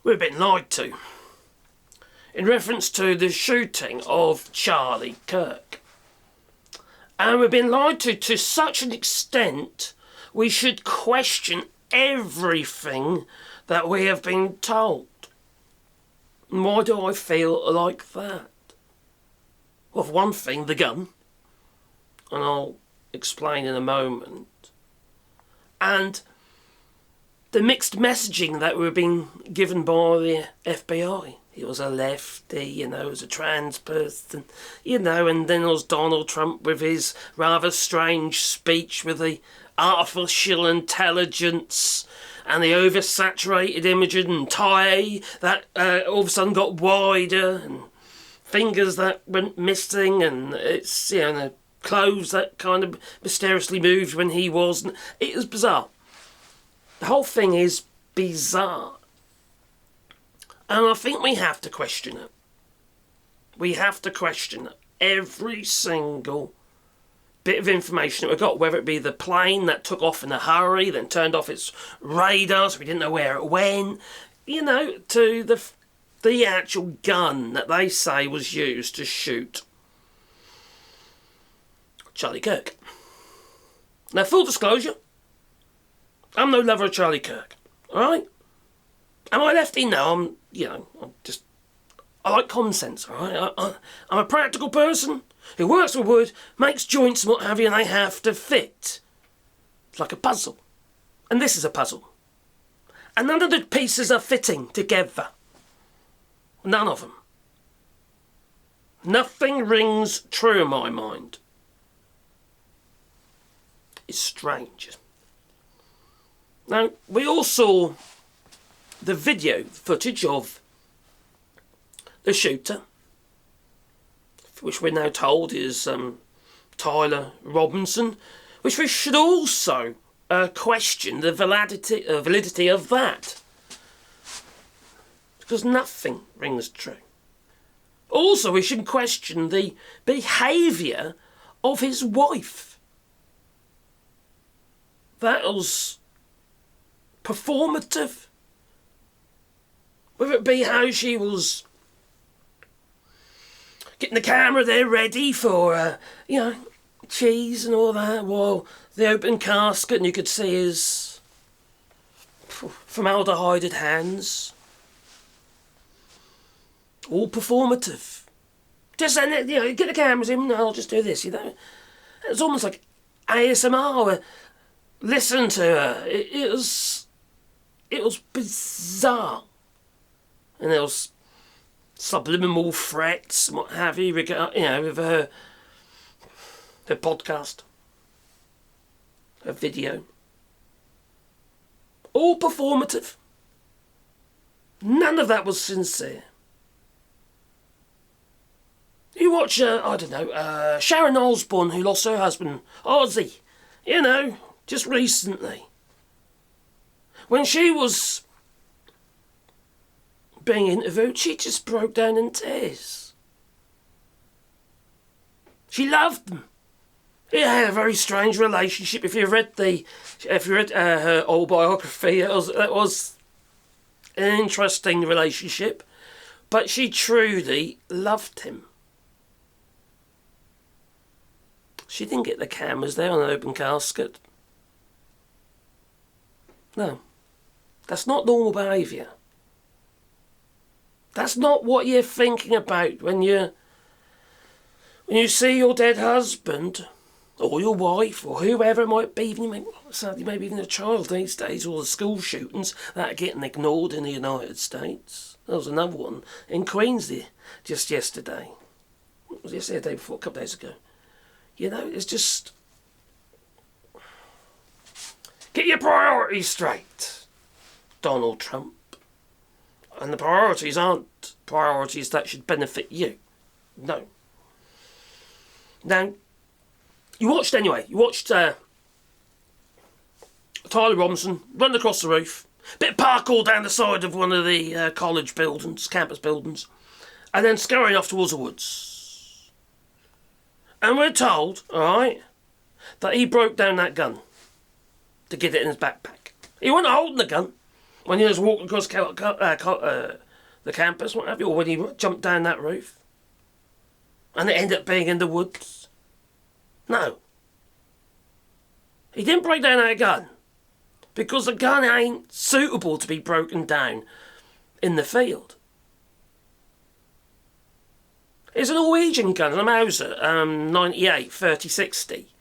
We've been lied to in reference to the shooting of Charlie Kirk. And we've been lied to such an extent we should question everything that we have been told. And why do I feel like that? Well, for one thing, the gun. And I'll explain in a moment. And the mixed messaging that we're being given by the FBI. He was a lefty, he was a trans person, and then there was Donald Trump with his rather strange speech with the artificial intelligence and the oversaturated imaging and tie that all of a sudden got wider and fingers that went missing and it's, the clothes that kind of mysteriously moved when he wasn't. It was bizarre. The whole thing is bizarre. And I think we have to question it. We have to question it. Every single bit of information that we got, whether it be the plane that took off in a hurry, then turned off its radar so we didn't know where it went, to the actual gun that they say was used to shoot Charlie Kirk. Now, full disclosure, I'm no lover of Charlie Kirk, alright? Am I lefty? No, I like common sense, alright? I'm a practical person who works with wood, makes joints and what have you, and they have to fit. It's like a puzzle. And this is a puzzle. And none of the pieces are fitting together. None of them. Nothing rings true in my mind. It's strange. Now, we all saw the video footage of the shooter, which we're now told is Tyler Robinson, which we should also question the validity of that. Because nothing rings true. Also, we should question the behaviour of his wife. That was performative. Whether it be how she was getting the camera there ready for, cheese and all that, while the open casket and you could see his formaldehyded hands. All performative. Just, get the cameras in, I'll just do this, It's almost like ASMR. Listen to her. It was bizarre. And there was subliminal threats and what have you, with her podcast, her video. All performative. None of that was sincere. You watch, Sharon Osbourne, who lost her husband, Ozzy, just recently. When she was being interviewed, she just broke down in tears. She loved them. He had a very strange relationship. If you read her autobiography, it was an interesting relationship. But she truly loved him. She didn't get the cameras there on an open casket. No. That's not normal behaviour. That's not what you're thinking about when you see your dead husband or your wife or whoever it might be, sadly maybe even a child these days, or the school shootings that are getting ignored in the United States. There was another one in Queens just yesterday. It was yesterday, the day before, a couple of days ago. It's just... Get your priorities straight, Donald Trump. And the priorities aren't priorities that should benefit you. No. Now, you watched Tyler Robinson run across the roof, bit of parkour down the side of one of the college buildings, campus buildings, and then scurrying off towards the woods. And we're told, alright, that he broke down that gun to get it in his backpack. He wasn't holding the gun. When he was walking across the campus, what have you, or when he jumped down that roof, and it ended up being in the woods. No. He didn't break down that gun, because the gun ain't suitable to be broken down in the field. It's a Norwegian gun, a Mauser, 98, 3060,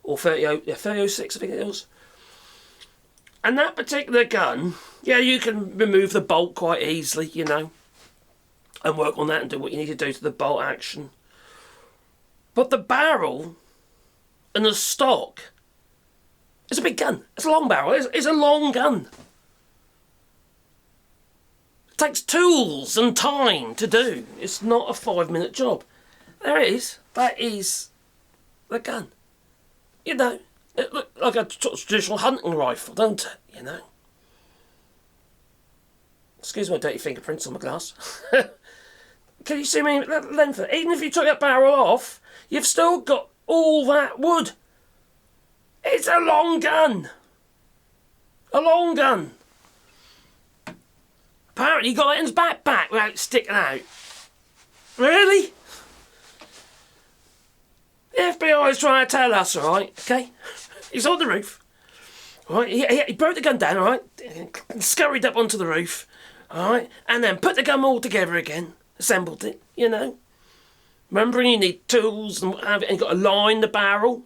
or 3006, I think it was. And that particular gun, yeah, you can remove the bolt quite easily, you know, and work on that and do what you need to do to the bolt action. But the barrel and the stock, it's a big gun. It's a long barrel. It's a long gun. It takes tools and time to do. It's not a 5-minute job. There it is. That is the gun. You know, it looks like a traditional hunting rifle, don't it? You know. Excuse my dirty fingerprints on my glass. Can you see me length? Even if you took that barrel off, you've still got all that wood. It's a long gun. A long gun. Apparently he got it in his backpack without it sticking out. Really? The FBI is trying to tell us, alright, okay? He's on the roof. Alright, he broke the gun down, alright? Scurried up onto the roof, alright? And then put the gun all together again. Assembled it, you know. Remembering you need tools and you've got to line the barrel.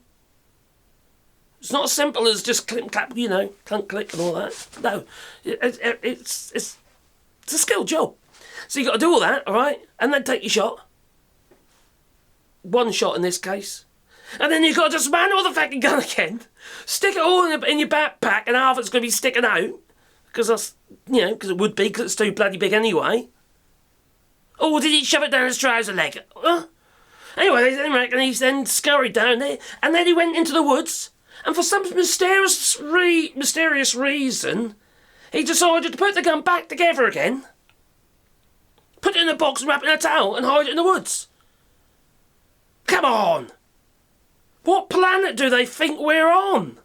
It's not as simple as just click, clap, you know, clunk, click and all that. No, it's a skilled job. So you've got to do all that, all right, and then take your shot. One shot in this case. And then you've got to dismantle the fucking gun again, stick it all in your backpack, and half it's going to be sticking out, because that's, you know, because it would be, because it's too bloody big anyway. Or did he shove it down his trouser leg? Anyway, he then scurried down there, and then he went into the woods, and for some mysterious reason, he decided to put the gun back together again, put it in a box and wrap it in a towel, and hide it in the woods. Come on! What planet do they think we're on?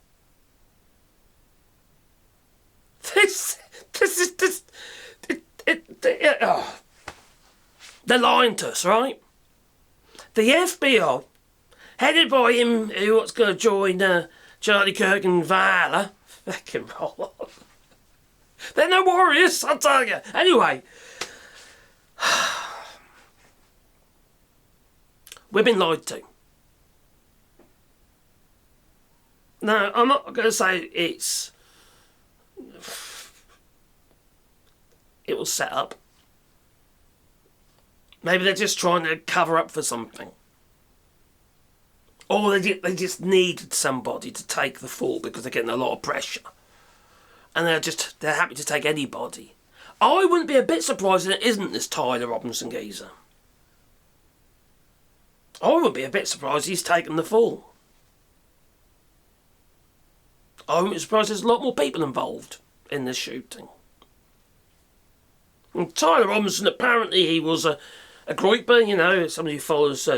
They're lying to us, right? The FBI, headed by him who's going to join Charlie Kirk and Viola, fucking roll on. They're no warriors, I'll tell you. Anyway, we've been lied to. No, I'm not going to say it was set up. Maybe they're just trying to cover up for something. Or they just needed somebody to take the fall because they're getting a lot of pressure. And they're happy to take anybody. I wouldn't be a bit surprised if it isn't this Tyler Robinson geezer. I would be a bit surprised he's taken the fall. I wouldn't be surprised there's a lot more people involved in this shooting. And Tyler Robinson, apparently he was a groiper, you know, somebody who follows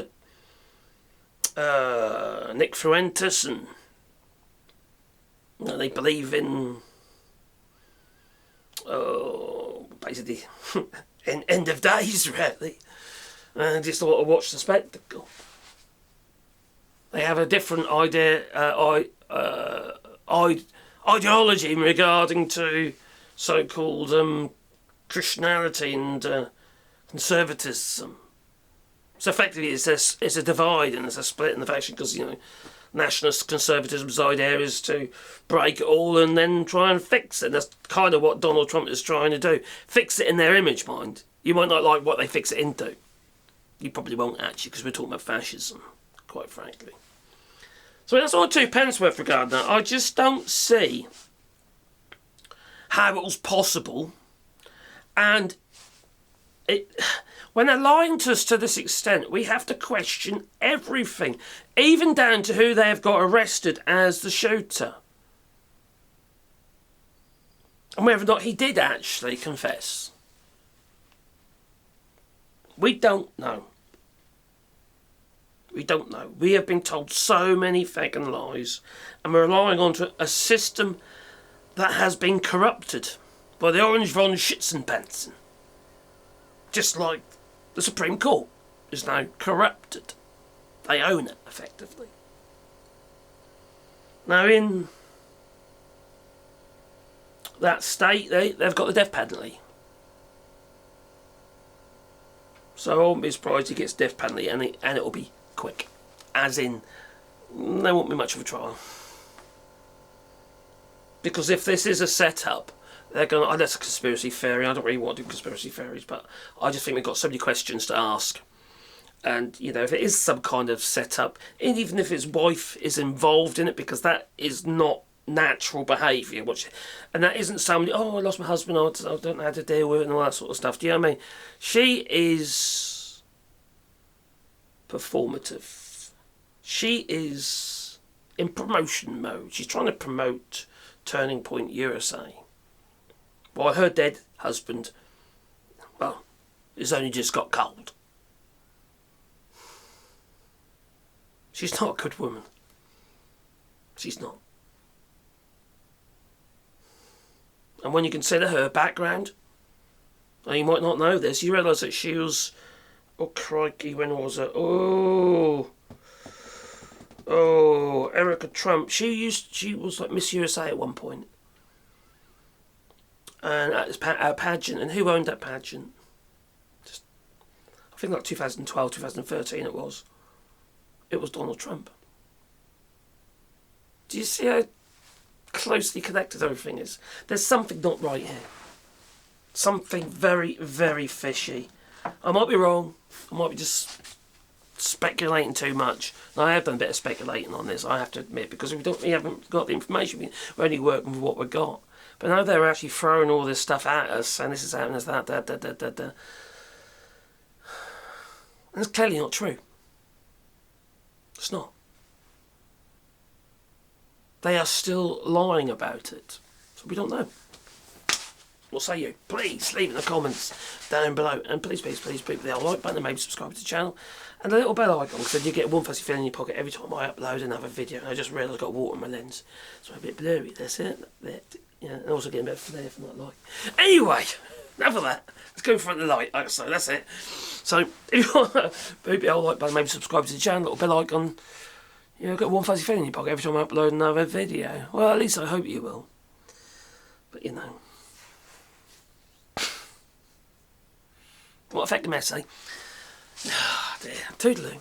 Nick Fuentes, and you know, they believe in basically end of days, really, and just want to watch the spectacle. They have a different ideology regarding to so-called Christianity and conservatism. So effectively it's a divide and it's a split in the faction, because, you know, nationalist conservatism's idea is to break it all and then try and fix it. And that's kind of what Donald Trump is trying to do. Fix it in their image, mind. You might not like what they fix it into. You probably won't, actually, because we're talking about fascism, quite frankly. So that's all 2 pence worth regarding that. I just don't see how it was possible. And when they're lying to us to this extent, we have to question everything, even down to who they have got arrested as the shooter. And whether or not he did actually confess. We don't know. We don't know. We have been told so many fucking lies, and we're relying on a system that has been corrupted. by the Orange von Schützenpanzer. Just like the Supreme Court is now corrupted. They own it, effectively. Now, in that state, they've got the death penalty. So I won't be surprised he gets death penalty, and it'll be quick. As in, there won't be much of a trial. Because if this is a setup, they're going to... Oh, that's a conspiracy theory. I don't really want to do conspiracy theories, but I just think we've got so many questions to ask. And, you know, if it is some kind of setup, and even if his wife is involved in it, because that is not natural behaviour. And that isn't somebody, oh, I lost my husband, I don't know how to deal with it, and all that sort of stuff. Do you know what I mean? She is performative. She is in promotion mode. She's trying to promote Turning Point USA. Well, her dead husband, well, has only just got cold. She's not a good woman. She's not. And when you consider her background, and you might not know this, you realise that she was... Oh, crikey, when was it? Oh, Erica Trump. She was like Miss USA at one point. And at a pageant. And who owned that pageant? I think like 2012, 2013 it was. It was Donald Trump. Do you see how closely connected everything is? There's something not right here. Something very, very fishy. I might be wrong. I might be just speculating too much. And I have done a bit of speculating on this, I have to admit, because we haven't got the information. We're only working with what we've got. But now they're actually throwing all this stuff at us, and this is happening, this, that. And it's clearly not true. It's not. They are still lying about it. So we don't know. What say you? Please leave in the comments down below. And please click the like button and maybe subscribe to the channel. And the little bell icon, because you get one fuzzy feeling in your pocket every time I upload another video. And I just realised I've got water in my lens. So I'm a bit blurry. That's it. Yeah, and also getting a bit of flare from that light. Anyway, enough of that. Let's go in front of the light. So that's it. So if you want to hit the like button, maybe subscribe to the channel, little bell icon. You know, got one fuzzy feeling in your pocket every time I upload another video. Well, at least I hope you will. But you know. What effect a mess, eh? Oh dear. Toodaloo.